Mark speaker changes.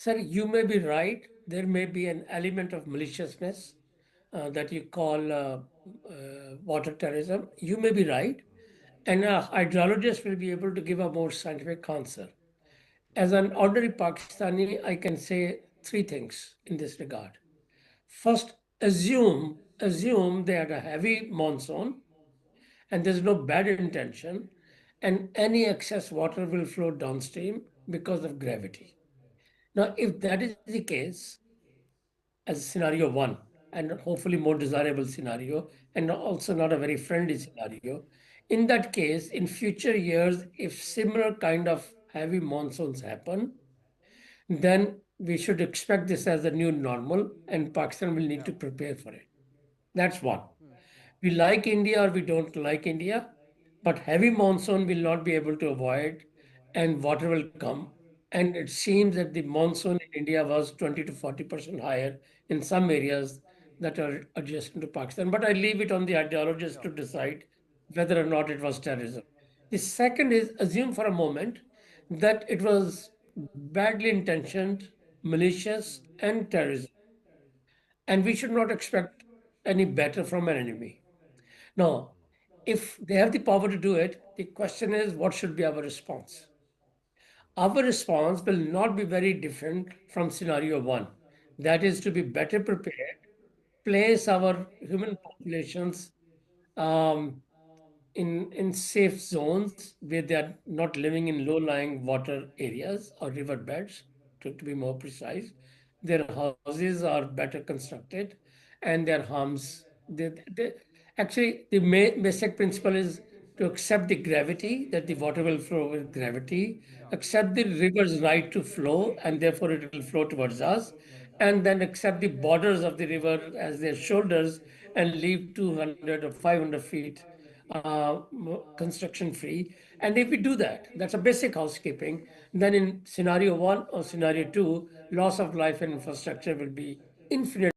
Speaker 1: Sir, you may be right. There may be an element of maliciousness that you call water terrorism. You may be right. And a hydrologist will be able to give a more scientific answer. As an ordinary Pakistani, I can say three things in this regard. First, assume they had a heavy monsoon and there's no bad intention, and any excess water will flow downstream because of gravity. Now, if that is the case, as scenario one, and hopefully more desirable scenario, and also not a very friendly scenario, in that case, in future years, if similar kind of heavy monsoons happen, then we should expect this as a new normal, and Pakistan will need to prepare for it. That's one. We like India or we don't like India, but heavy monsoon will not be able to avoid and water will come. And it seems that the monsoon in India was 20 to 40% higher in some areas that are adjacent to Pakistan. But I leave it on the ideologists to decide whether or not it was terrorism. The second is assume for a moment that it was badly intentioned, malicious, and terrorism. And we should not expect any better from an enemy. Now, if they have the power to do it, the question is what should be our response? Our response will not be very different from scenario one. That is to be better prepared, place our human populations um, in safe zones where they are not living in low-lying water areas or river beds, to be more precise. Their houses are better constructed and their homes, actually, the basic principle is to accept the gravity, that the water will flow with gravity, accept the river's right to flow, and therefore it will flow towards us, and then accept the borders of the river as their shoulders and leave 200 or 500 feet construction free. And if we do that, that's a basic housekeeping, then in scenario one or scenario two, loss of life and infrastructure will be infinitely